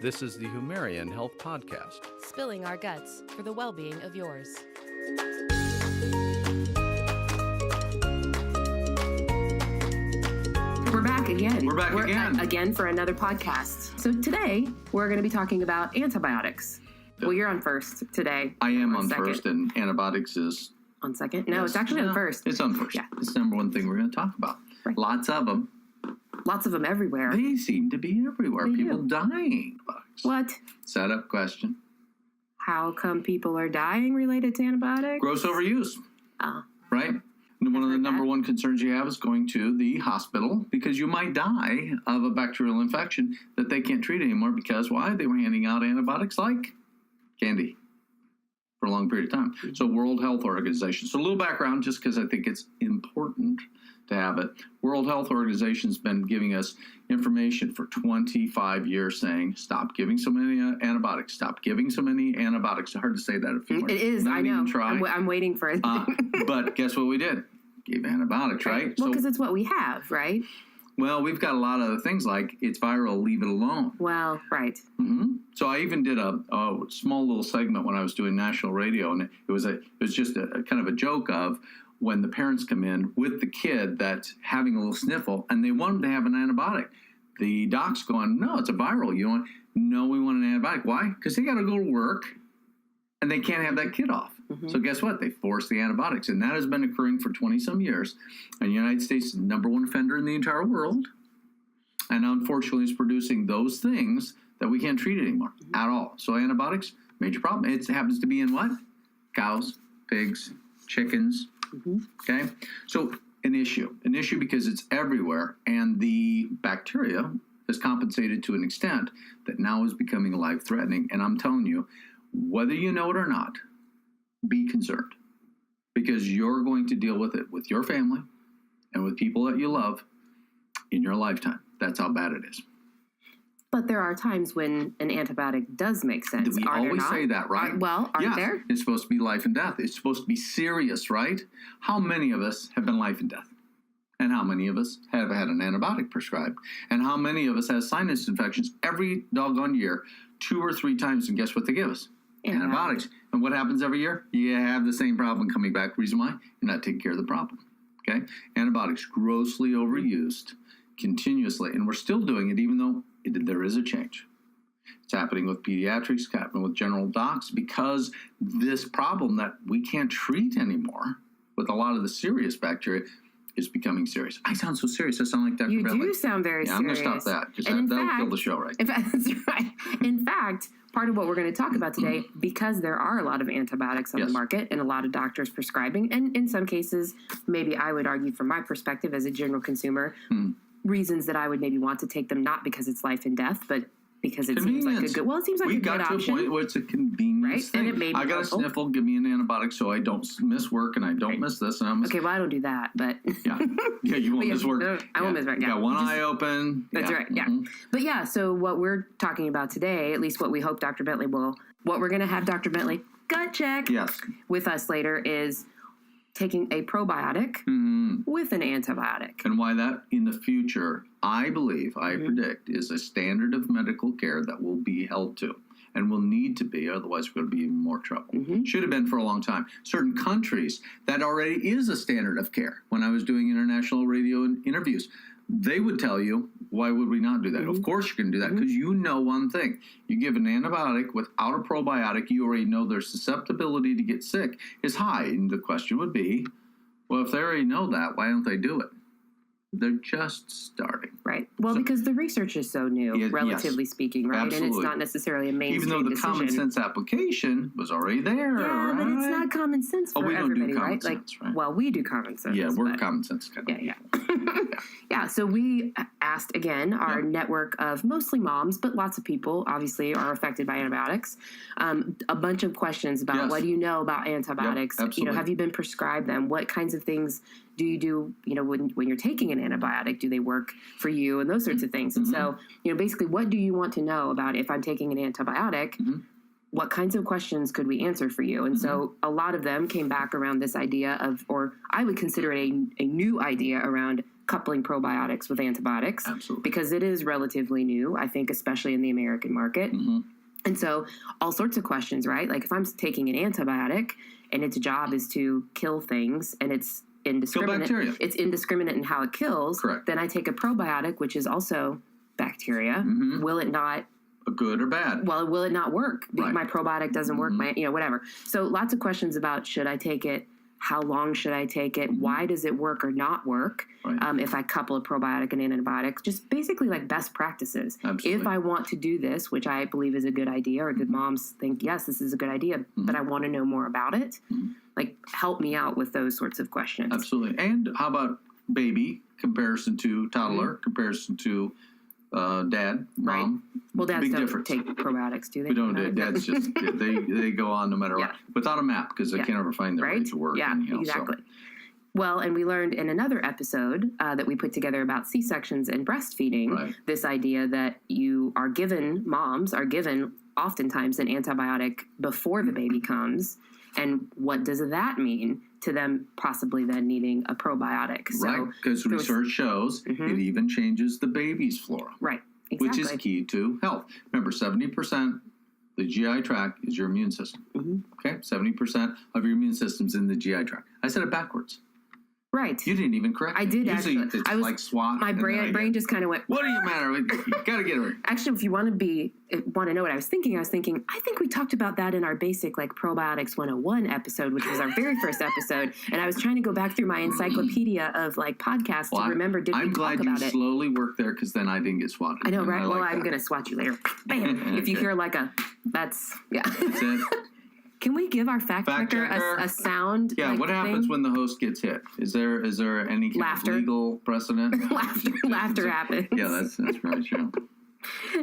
This is the Humarian Health Podcast. Spilling our guts for the well-being of yours. We're back again. We're back again. Again for another podcast. So today, we're going to be talking about antibiotics. Well, you're on first today. I am on second. first, and antibiotics is... On second? No, Yes. it's actually on first. It's on first. Yeah. It's the number one thing we're going to talk about. Right. Lots of them. Lots of them everywhere. They seem to be everywhere. They People do. dying. What? Setup question. How come people are dying related to antibiotics? Gross overuse, Oh, right? And one of the heard number that. one concerns you have is going to the hospital because you might die of a bacterial infection that they can't treat anymore because, why? They were handing out antibiotics like candy for a long period of time. So World Health Organization. So a little background, just because I think it's important to have it. World Health Organization's been giving us information for 25 years saying, stop giving so many antibiotics, stop giving so many antibiotics. It's hard to say that a few more. it is. Not I know. even try. I'm waiting for it. But guess what we did? Gave antibiotics, right? Well, because it's what we have, right? Well, we've got a lot of things like it's viral, leave it alone. Well, right. So I even did a small little segment when I was doing national radio, and it was just a kind of a joke of when the parents come in with the kid that's having a little sniffle and they want them to have an antibiotic. The doc's going, no, it's a viral. You want? No, we want an antibiotic. Why? Because they got to go to work and they can't have that kid off. So guess what? They force the antibiotics, and that has been occurring for 20-some years. And the United States is the number one offender in the entire world, and unfortunately is producing those things that we can't treat anymore at all. So antibiotics, major problem. It happens to be in what? Cows, pigs, chickens. Okay? So an issue because it's everywhere, and the bacteria has compensated to an extent that now is becoming life-threatening. And I'm telling you, whether you know it or not, be concerned, because you're going to deal with it with your family and with people that you love in your lifetime. That's how bad it is. But there are times when an antibiotic does make sense. We Are there always not? say that, right? Aren't there? It's supposed to be life and death. It's supposed to be serious, right? How many of us have been life and death? And how many of us have had an antibiotic prescribed? And how many of us have sinus infections every doggone year, 2 or 3 times, and guess what they give us? Antibiotics. And what happens every year? You have the same problem coming back. Reason why? You're not taking care of the problem. Okay? Antibiotics grossly overused continuously. And we're still doing it even though there is a change. It's happening with pediatrics, it's happening with general docs, because this problem that we can't treat anymore with a lot of the serious bacteria is becoming serious. I sound so serious. I sound like Dr. You Bentley. do sound very serious. I'm going to stop that, because that'll kill the show, right? In fact, that's right. In fact, part of what we're going to talk about today, because there are a lot of antibiotics on the market and a lot of doctors prescribing, and in some cases, maybe I would argue from my perspective as a general consumer, reasons that I would maybe want to take them, not because it's life and death, but because it seems like a good, it seems like a good option. We got to a point where it's a convenience thing. And it may be I got a sniffle, give me an antibiotic so I don't miss work and I don't miss this. And okay, well, I don't do that, but... Yeah, you won't miss work. I won't miss work, yeah. Got one eye open. That's right, yeah. But yeah, so what we're talking about today, at least what we hope Dr. Bentley what we're going to have Dr. Bentley gut check with us later is taking a probiotic with an antibiotic. And why that in the future, I believe, I predict, is a standard of medical care that will be held to and will need to be, otherwise we're going to be in more trouble. Should have been for a long time. Certain countries, that already is a standard of care. When I was doing international radio interviews, they would tell you, why would we not do that? Of course you can do that, because you know one thing. You give an antibiotic without a probiotic, you already know their susceptibility to get sick is high. And the question would be, well, if they already know that, why don't they do it? They're just starting. Right. Well, because the research is so new, relatively speaking, right? Absolutely. And it's not necessarily a mainstream Even though the decision. common sense application was already there, yeah, but it's not common sense for we don't everybody, do common right? sense, right? Well, we do common sense. Yeah, we're common sense kind of. Yeah, so we asked, again, our network of mostly moms, but lots of people, obviously, are affected by antibiotics. A bunch of questions about what do you know about antibiotics? Absolutely. Have you been prescribed them? What kinds of things do you do, when you're taking an antibiotic? Do they work for you? And those sorts of things. And so, basically, what do you want to know about if I'm taking an antibiotic? What kinds of questions could we answer for you? And so a lot of them came back around this idea of, or I would consider it a new idea around coupling probiotics with antibiotics. Absolutely. Because it is relatively new, I think, especially in the American market. Mm-hmm. And so all sorts of questions, right? Like if I'm taking an antibiotic and its job is to kill things and it's indiscriminate, Kill bacteria. it's indiscriminate in how it kills, Correct. then I take a probiotic, which is also bacteria. Mm-hmm. Will it not, Good or bad? well, will it not work? Right. My probiotic doesn't work, whatever. So lots of questions about should I take it? How long should I take it? Why does it work or not work? Right. If I couple a probiotic and an antibiotic, just basically like best practices. Absolutely. If I want to do this, which I believe is a good idea, or good moms think, yes, this is a good idea, but I want to know more about it, like help me out with those sorts of questions. Absolutely. And how about baby comparison to toddler, comparison to dad, mom? Well, dads Big don't difference. take probiotics, do they? We don't do it. Dad's just, they go on no matter what. Without a map, because they can't ever find their way to work. Yeah, anyhow, exactly. So. Well, and we learned in another episode that we put together about C-sections and breastfeeding, this idea that moms are given oftentimes an antibiotic before the baby comes. And what does that mean to them possibly then needing a probiotic? Right, because research shows it even changes the baby's flora. Right, exactly. Which is key to health. Remember, 70% the GI tract is your immune system. Okay, 70% of your immune system's in the GI tract. I said it backwards. Right. You didn't even correct me. I did Usually actually. It's like SWAT. My brain just kind of went. What do you matter? You got to get it right. Actually, if you want to know what I was thinking, I think we talked about that in our basic like Probiotics 101 episode, which was our very first episode. And I was trying to go back through my encyclopedia of like podcasts to remember, did we talk about it? I'm glad you slowly worked there because then I didn't get swatted. I know, right? Well, I'm going to swat you later. Bam. If you hear like that's it. Can we give our fact checker a sound? Yeah, what happens when the host gets hit? Is there any kind of legal precedent? Laughter happens. Yeah, that's right, sure.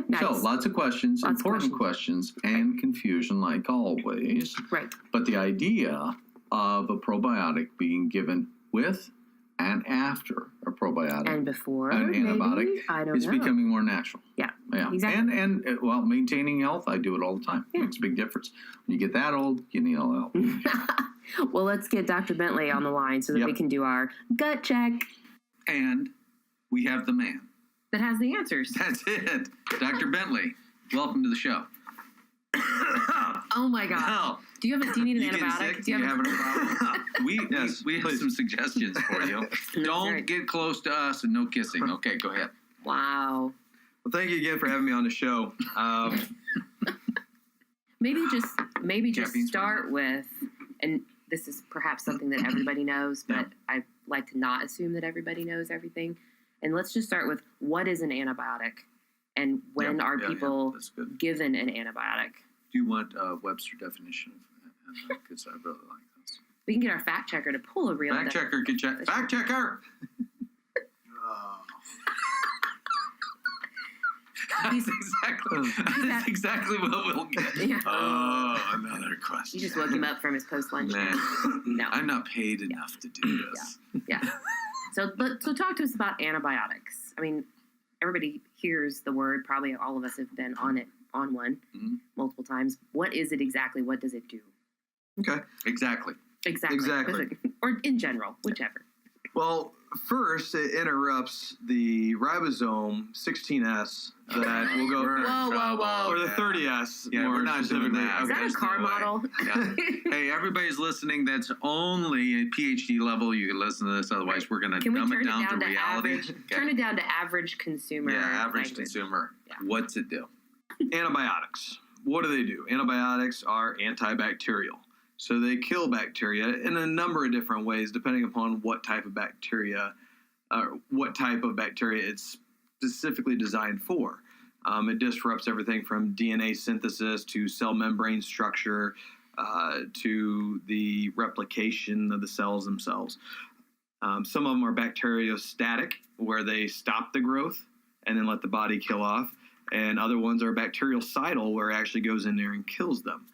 Nice. So, lots of questions, important questions, and confusion like always. Right. But the idea of a probiotic being given with and after a probiotic and before an antibiotic is becoming more natural. Yeah, exactly. And maintaining health, I do it all the time. It makes a big difference. When you get that old, you need all help. Well, let's get Dr. Bentley on the line so that we can do our gut check. And we have the man that has the answers. That's it. Dr. Bentley, welcome to the show. Oh my God. No. Do you need an antibiotic? Do you have a problem? we have some suggestions for you. Don't get close to us and no kissing. Okay, go ahead. Wow. Well, thank you again for having me on the show. Maybe just start with, and this is perhaps something that everybody knows, but I like to not assume that everybody knows everything. And let's just start with, what is an antibiotic? And when are people given an antibiotic? Do you want a Webster definition of that? Because I really like those. We can get our fact checker to pull a real fact checker. Can check. Fact checker. That's exactly what we'll get. Yeah. Oh, another question. You just woke him up from his post-lunch. No, I'm not paid enough to do this. Yeah. So talk to us about antibiotics. I mean, everybody hears the word. Probably all of us have been on one multiple times. What is it exactly? What does it do? Okay. Exactly. Exactly. Or in general, whichever. Well, first, it interrupts the ribosome 16S that will go... Whoa. Or the 30S. Yeah, we're not doing that. Is that a car model? Yeah. Hey, everybody's listening. That's only a PhD level. You can listen to this. Otherwise, we're going to dumb it down to reality. Turn it down to average consumer. Yeah, average consumer. Yeah. What's it do? Antibiotics. What do? Antibiotics are antibacterial. So they kill bacteria in a number of different ways, depending upon what type of bacteria it's specifically designed for. It disrupts everything from DNA synthesis to cell membrane structure to the replication of the cells themselves. Some of them are bacteriostatic, where they stop the growth and then let the body kill off. And other ones are bactericidal, where it actually goes in there and kills them.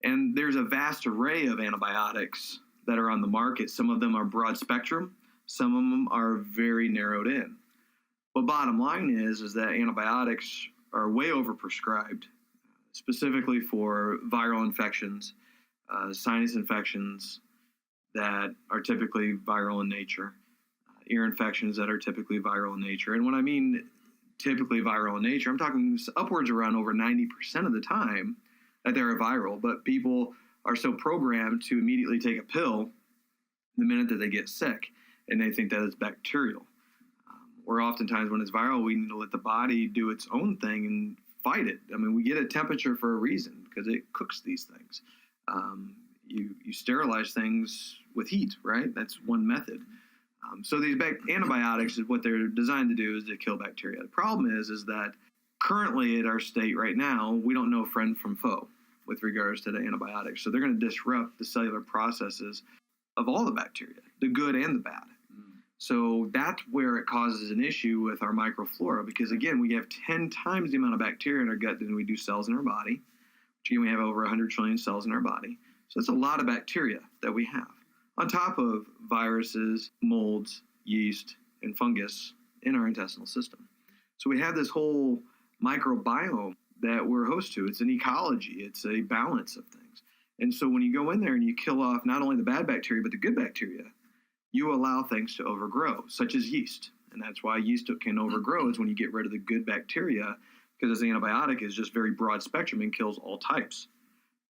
And there's a vast array of antibiotics that are on the market. Some of them are broad spectrum. Some of them are very narrowed in. But bottom line is that antibiotics are way overprescribed, specifically for viral infections, sinus infections that are typically viral in nature, ear infections that are typically viral in nature. And when I mean typically viral in nature, I'm talking upwards around over 90% of the time that they're viral, but people are so programmed to immediately take a pill the minute that they get sick, and they think that it's bacterial. Where oftentimes when it's viral, we need to let the body do its own thing and fight it. I mean, we get a temperature for a reason because it cooks these things. You sterilize things with heat, right? That's one method. So these antibiotics, is what they're designed to do is to kill bacteria. The problem is that currently at our state right now, we don't know friend from foe with regards to the antibiotics. So they're going to disrupt the cellular processes of all the bacteria, the good and the bad. So that's where it causes an issue with our microflora, because again, we have 10 times the amount of bacteria in our gut than we do cells in our body. Which again, we have over 100 trillion cells in our body. So it's a lot of bacteria that we have, on top of viruses, molds, yeast, and fungus in our intestinal system. So we have this whole microbiome that we're host to. It's an ecology. It's a balance of things. And so when you go in there and you kill off not only the bad bacteria, but the good bacteria, you allow things to overgrow, such as yeast. And that's why yeast can overgrow, is when you get rid of the good bacteria, because the antibiotic is just very broad spectrum and kills all types,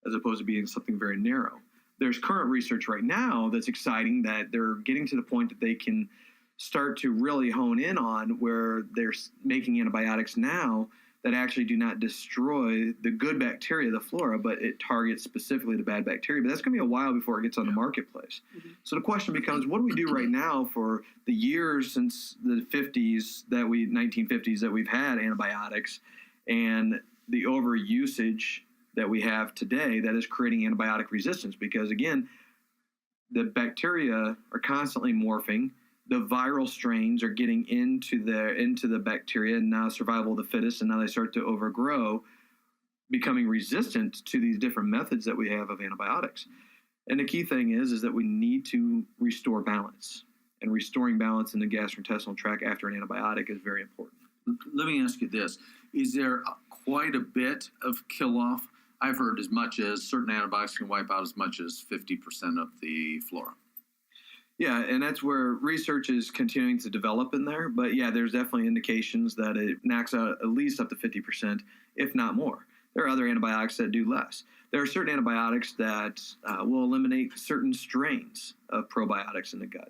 as opposed to being something very narrow. There's current research right now that's exciting, that they're getting to the point that they can start to really hone in on, where they're making antibiotics now that actually do not destroy the good bacteria, the flora, but it targets specifically the bad bacteria. But that's going to be a while before it gets on the marketplace. So the question becomes, what do we do right now for the years since the 1950s that we've had antibiotics, and the overusage that we have today that is creating antibiotic resistance? Because again, the bacteria are constantly morphing. The viral strains are getting into the bacteria, and now survival of the fittest, and now they start to overgrow, becoming resistant to these different methods that we have of antibiotics. And the key thing is that we need to restore balance, and restoring balance in the gastrointestinal tract after an antibiotic is very important. Let me ask you this. Is there quite a bit of kill-off? I've heard as much as certain antibiotics can wipe out as much as 50% of the flora. Yeah, and that's where research is continuing to develop in there. But yeah, there's definitely indications that it knocks out at least up to 50%, if not more. There are other antibiotics that do less. There are certain antibiotics that will eliminate certain strains of probiotics in the gut.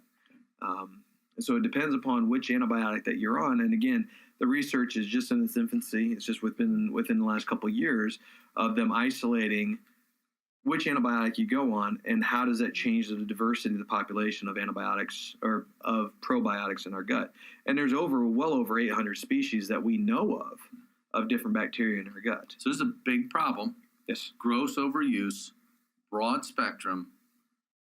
So it depends upon which antibiotic that you're on. And again, the research is just in its infancy. It's just within the last couple of years of them isolating which antibiotic you go on, and how does that change the diversity of the population of antibiotics or of probiotics in our gut. And there's well over 800 species that we know of different bacteria in our gut. So this is a big problem. Yes. Gross overuse, broad spectrum,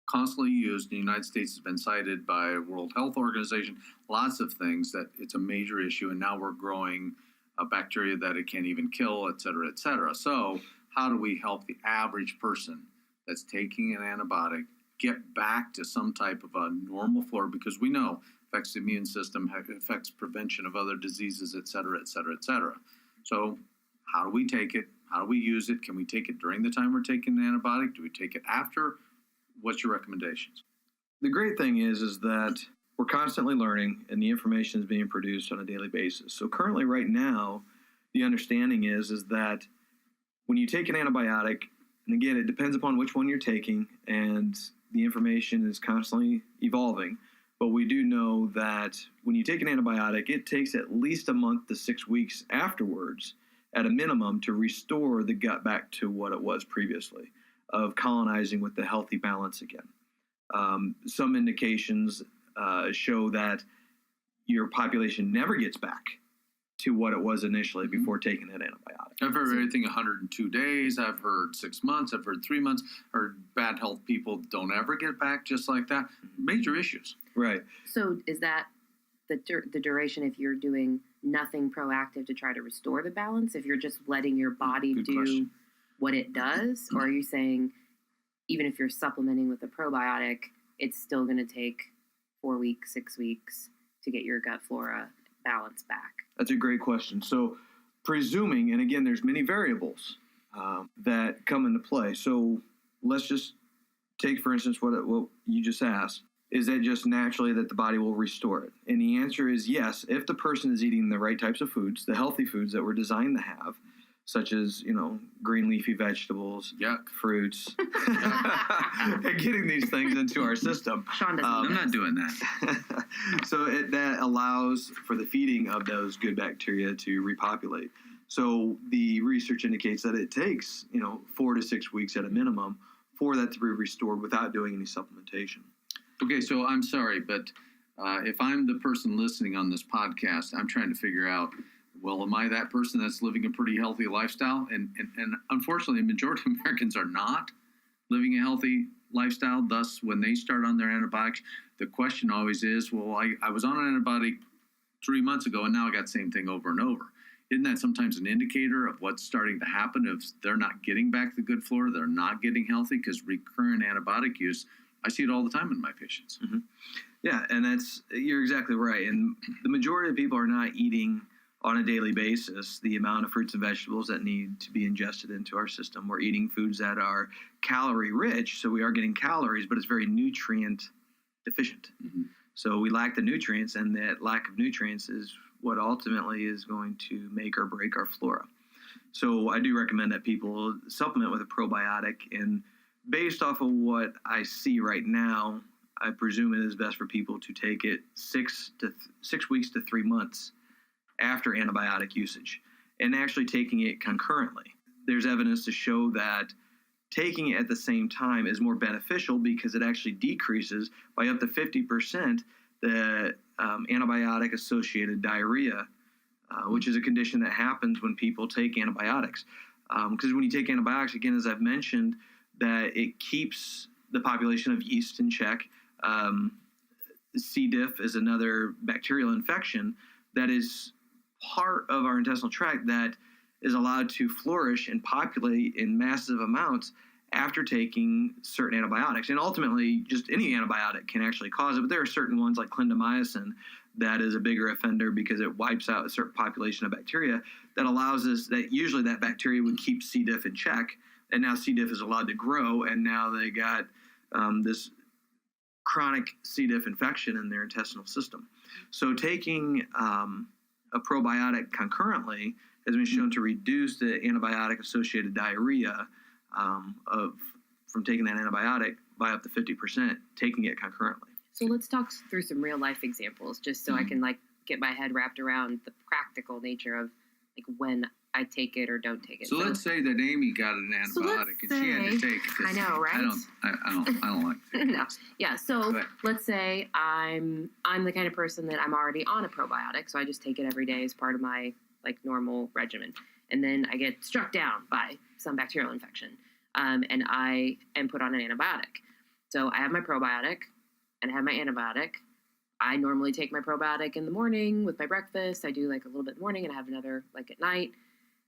constantly used. The United States has been cited by World Health Organization, lots of things, that it's a major issue, and now we're growing a bacteria that it can't even kill, et cetera, et cetera. So how do we help the average person that's taking an antibiotic get back to some type of a normal flora? Because we know it affects the immune system, affects prevention of other diseases, et cetera, et cetera, et cetera. So how do we take it? How do we use it? Can we take it during the time we're taking the antibiotic? Do we take it after? What's your recommendations? The great thing is that we're constantly learning, and the information is being produced on a daily basis. So currently right now, the understanding is that when you take an antibiotic, and again, it depends upon which one you're taking, and the information is constantly evolving, but we do know that when you take an antibiotic, it takes at least a month to 6 weeks afterwards, at a minimum, to restore the gut back to what it was previously, of colonizing with the healthy balance again. Some indications show that your population never gets back to what it was initially before taking that antibiotic. I've heard everything 102 days. I've heard 6 months. I've heard 3 months. Heard bad health people don't ever get back just like that. Major issues. Right. So is that the duration if you're doing nothing proactive to try to restore the balance? If you're just letting your body Good do question. what it does? Or are you saying even if you're supplementing with a probiotic, it's still going to take 4 weeks, 6 weeks to get your gut flora balance back? That's a great question. So presuming, and again, there's many variables that come into play. So let's just take, for instance, what you just asked. is that just naturally that the body will restore it? And the answer is yes, if the person is eating the right types of foods, the healthy foods that we're designed to have, such as, green leafy vegetables, fruits, and getting these things into our system. Sean doesn't I'm not doing that. So that allows for the feeding of those good bacteria to repopulate. So the research indicates that it takes, 4 to 6 weeks at a minimum for that to be restored without doing any supplementation. Okay, so I'm sorry, but if I'm the person listening on this podcast, I'm trying to figure out, well, am I that person that's living a pretty healthy lifestyle? And unfortunately, the majority of Americans are not living a healthy lifestyle. Thus, when they start on their antibiotics, the question always is, well, I was on an antibiotic 3 months ago, and now I got the same thing over and over. Isn't that sometimes an indicator of what's starting to happen if they're not getting back the good flora, they're not getting healthy? Because recurrent antibiotic use, I see it all the time in my patients. Mm-hmm. Yeah, and you're exactly right. And the majority of people are not eating on a daily basis the amount of fruits and vegetables that need to be ingested into our system. We're eating foods that are calorie rich, so we are getting calories, but it's very nutrient deficient. Mm-hmm. So we lack the nutrients, and that lack of nutrients is what ultimately is going to make or break our flora. So I do recommend that people supplement with a probiotic, and based off of what I see right now, I presume it is best for people to take it 6 weeks to 3 months after antibiotic usage, and actually taking it concurrently. There's evidence to show that taking it at the same time is more beneficial because it actually decreases by up to 50% the antibiotic-associated diarrhea, which is a condition that happens when people take antibiotics. Because when you take antibiotics, again, as I've mentioned, that it keeps the population of yeast in check. C. diff is another bacterial infection that is part of our intestinal tract that is allowed to flourish and populate in massive amounts after taking certain antibiotics. And ultimately, just any antibiotic can actually cause it, but there are certain ones like clindamycin that is a bigger offender because it wipes out a certain population of bacteria that allows us, that usually that bacteria would keep C. diff in check, and now C. diff is allowed to grow, and now they got this chronic C. diff infection in their intestinal system. So taking a probiotic concurrently has been shown to reduce the antibiotic-associated diarrhea from taking that antibiotic by up to 50%, taking it concurrently. So let's talk through some real-life examples, just so I can get my head wrapped around the practical nature of when I take it or don't take it. So let's say that Amy got an antibiotic and she had to take it. I know, right? I don't like it. No. Yeah. So let's say I'm the kind of person that I'm already on a probiotic, so I just take it every day as part of my normal regimen, and then I get struck down by some bacterial infection, and I am put on an antibiotic. So I have my probiotic and I have my antibiotic. I normally take my probiotic in the morning with my breakfast. I do a little bit in the morning and I have another at night.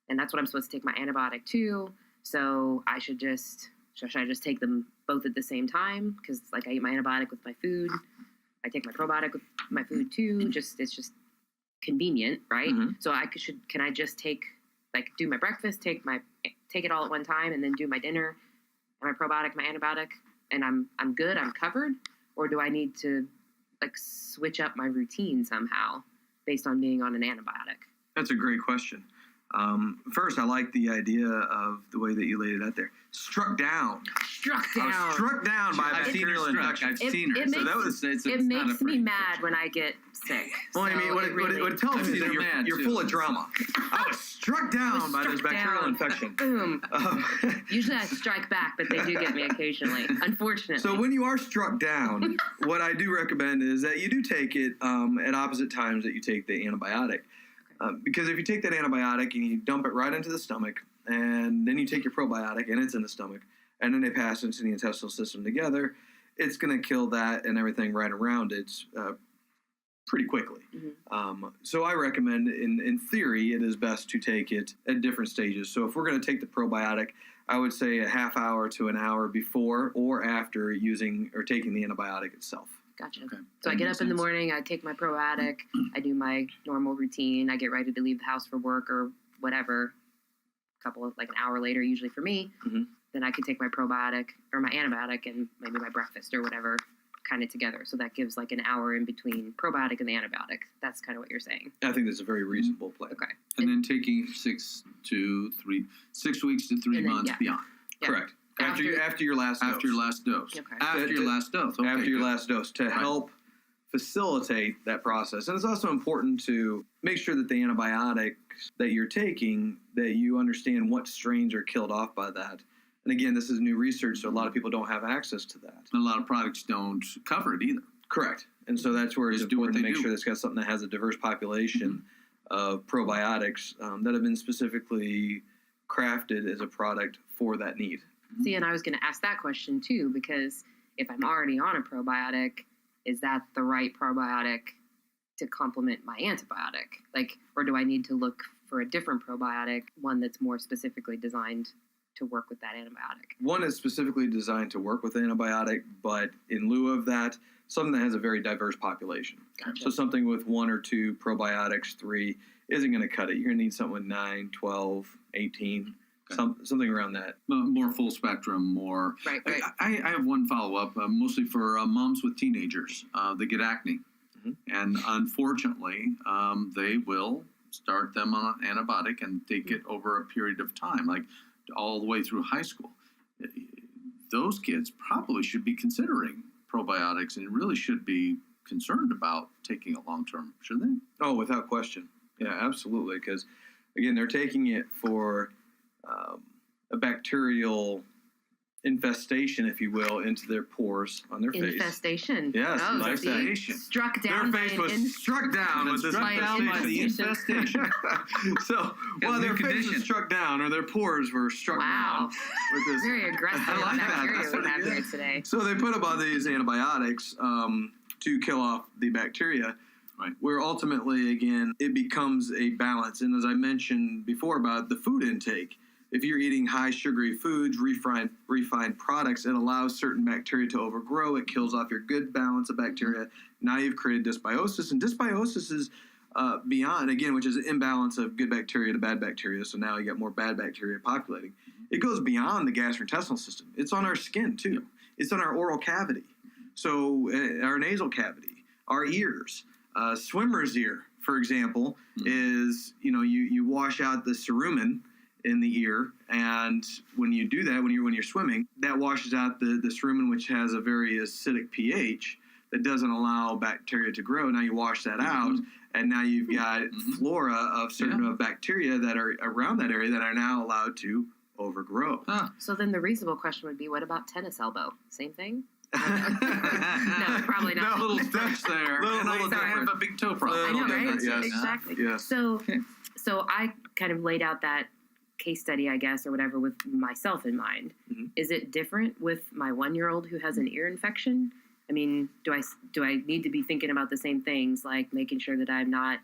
And that's what I'm supposed to take my antibiotic to. So should I just take them both at the same time? Because I eat my antibiotic with my food. I take my probiotic with my food too. It's just convenient, right? Mm-hmm. So can I just do my breakfast, take it all at one time, and then do my dinner and my probiotic, my antibiotic, and I'm good, I'm covered? Or do I need to switch up my routine somehow based on being on an antibiotic? That's a great question. First, I like the idea of the way that you laid it out there. Struck down by a bacterial infection. I've seen her. It makes me mad when I get sick. Well, I mean, what it tells me is that you're full of drama. I was struck down by this bacterial infection. Boom. Usually I strike back, but they do get me occasionally, unfortunately. So when you are struck down, what I do recommend is that you do take it at opposite times that you take the antibiotic. Because if you take that antibiotic and you dump it right into the stomach, and then you take your probiotic and it's in the stomach, and then they pass into the intestinal system together, it's going to kill that and everything right around it pretty quickly. Mm-hmm. So I recommend, in theory, it is best to take it at different stages. So if we're going to take the probiotic, I would say a half hour to an hour before or after using or taking the antibiotic itself. Gotcha. Okay. So I get up in the morning, I take my probiotic, I do my normal routine, I get ready to leave the house for work or whatever, an hour later usually for me, mm-hmm. Then I can take my probiotic or my antibiotic and maybe my breakfast or whatever kind of together. So that gives like an hour in between probiotic and the antibiotic. That's kind of what you're saying. I think that's a very reasonable plan. Okay. And then taking 6 weeks to 3 And then, months yeah. beyond. Yeah. Correct. After your last dose. After your last dose. Okay. After your last dose. Okay, After your good. last dose to help facilitate that process. And it's also important to make sure that the antibiotics that you're taking, that you understand what strains are killed off by that. And again, this is new research, so a lot of people don't have access to that. And a lot of products don't cover it either. Correct. And so that's where it's Just do what important to they make do. sure it's got something that has a diverse population of probiotics that have been specifically crafted as a product for that need. See, and I was going to ask that question too, because if I'm already on a probiotic, is that the right probiotic to complement my antibiotic? Like, or do I need to look for a different probiotic, one that's more specifically designed to work with that antibiotic? One is specifically designed to work with antibiotic, but in lieu of that, something that has a very diverse population. Gotcha. So something with 1 or 2 probiotics, 3, isn't going to cut it. You're going to need something with 9, 12, 18, something around that. More full spectrum, more. Right. I have one follow-up, mostly for moms with teenagers. They get acne. And unfortunately, they will start them on an antibiotic and take it over a period of time, like all the way through high school. Those kids probably should be considering probiotics and really should be concerned about taking it long-term, shouldn't they? Oh, without question. Yeah, absolutely. Because, again, they're taking it for a bacterial infestation, if you will, into their pores on their face. Infestation. Yes, Oh, like see? that. Struck Their down by face an was struck down with this by an infestation. So, well, their face was struck down, or their pores were struck Wow. down with this. Very aggressive I like that. bacteria That's we pretty have good. here today. So they put up all these antibiotics to kill off the bacteria. Right. Where ultimately, again, it becomes a balance. And as I mentioned before about the food intake, if you're eating high sugary foods, refined products, it allows certain bacteria to overgrow. It kills off your good balance of bacteria. Now you've created dysbiosis. And dysbiosis is beyond, again, which is an imbalance of good bacteria to bad bacteria. So now you got more bad bacteria populating. It goes beyond the gastrointestinal system. It's on our skin, too. It's on our oral cavity. So our nasal cavity, our ears. Swimmer's ear, for example, is, you wash out the cerumen in the ear, and when you do that, when you're swimming, that washes out the cerumen, which has a very acidic pH that doesn't allow bacteria to grow. Now you wash that out, and now you've got flora of certain bacteria that are around that area that are now allowed to overgrow. So then the reasonable question would be, what about tennis elbow? Same thing? No, probably not. A little stretch there. Little I have a big toe problem. I know, right? Yes. Exactly. Yes. So I kind of laid out that case study, I guess, or whatever, with myself in mind. Is it different with my 1-year-old who has an ear infection? I mean, do I need to be thinking about the same things, like making sure that I'm not,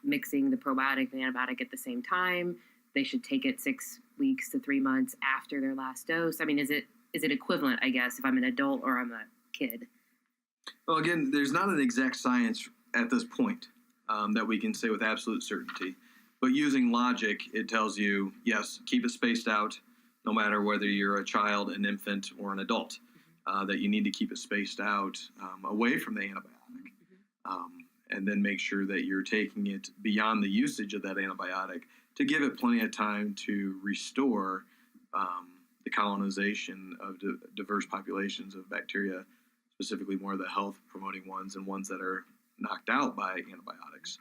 mixing the probiotic and the antibiotic at the same time? They should take it 6 weeks to 3 months after their last dose. I mean, is it equivalent, I guess, if I'm an adult or I'm a kid? Well, again, there's not an exact science at this point that we can say with absolute certainty. But using logic, it tells you, yes, keep it spaced out, no matter whether you're a child, an infant, or an adult, that you need to keep it spaced out away from the antibiotic. And then make sure that you're taking it beyond the usage of that antibiotic to give it plenty of time to restore the colonization of diverse populations of bacteria, specifically more of the health-promoting ones and ones that are knocked out by antibiotics.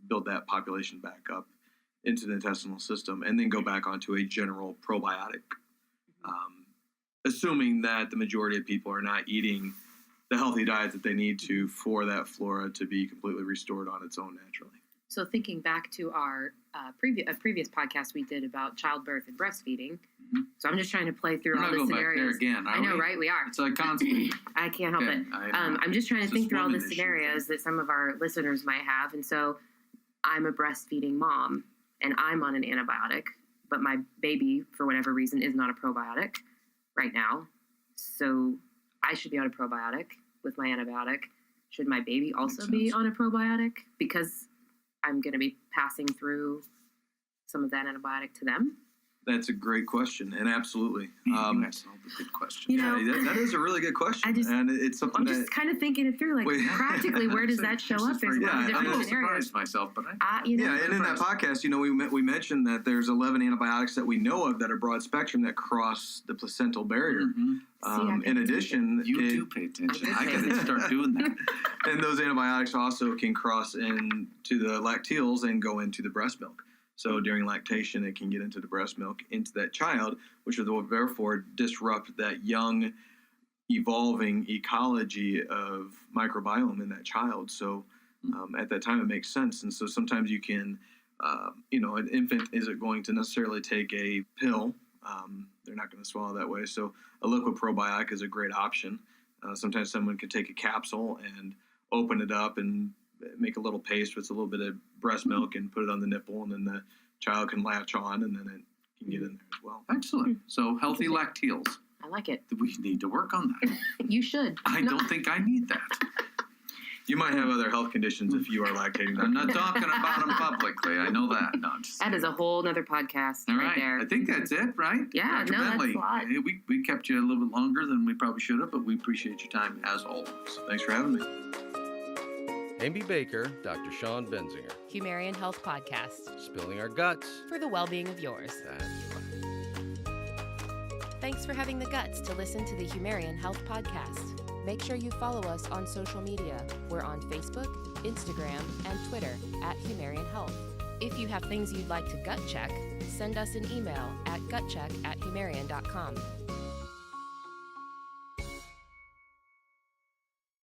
Build that population back up into the intestinal system, and then go back onto a general probiotic, assuming that the majority of people are not eating the healthy diet that they need to for that flora to be completely restored on its own naturally. So thinking back to our previous podcast we did about childbirth and breastfeeding, so I'm just trying to play through all the scenarios. Back there again, I know, right? We are. It's a constant. I can't help it. I'm just trying to think through all the scenarios that some of our listeners might have. And so I'm a breastfeeding mom, and I'm on an antibiotic, but my baby, for whatever reason, is not a probiotic right now. So I should be on a probiotic with my antibiotic. Should my baby also be on a probiotic? Because I'm going to be passing through some of that antibiotic to them? That's a great question, and absolutely. You asked all the good questions. You know, that is a really good question, and it's something I'm just kind of thinking it through, like practically, where does that show up? There's a lot of different I'm scenarios. surprised myself, but and in that podcast, we mentioned that there's 11 antibiotics that we know of that are broad spectrum that cross the placental barrier. In addition, you do pay attention. I got to start doing that. And those antibiotics also can cross into the lacteals and go into the breast milk. So during lactation, it can get into the breast milk, into that child, which will therefore disrupt that young, evolving ecology of microbiome in that child. So at that time, it makes sense. And so sometimes you can, an infant isn't going to necessarily take a pill. They're not going to swallow that way. So a liquid probiotic is a great option. Sometimes someone can take a capsule and open it up and make a little paste with a little bit of breast milk and put it on the nipple, and then the child can latch on, and then it can get in there as well. Excellent. So healthy lacteals. I like it. We need to work on that. You should. I don't think I need that. You might have other health conditions if you are lactating. I'm not talking about them publicly. I know that. No, that is a whole nother podcast right there. I think that's it, right? Yeah, Dr. Bentley, that's a lot. We kept you a little bit longer than we probably should have, but we appreciate your time as always. Thanks for having me. Amy Baker, Dr. Sean Benzinger. Humarian Health Podcast. Spilling our guts. For the well-being of yours. That's right. Thanks for having the guts to listen to the Humarian Health Podcast. Make sure you follow us on social media. We're on Facebook, Instagram, and Twitter at Humarian Health. If you have things you'd like to gut check, send us an email at gutcheck@humarian.com.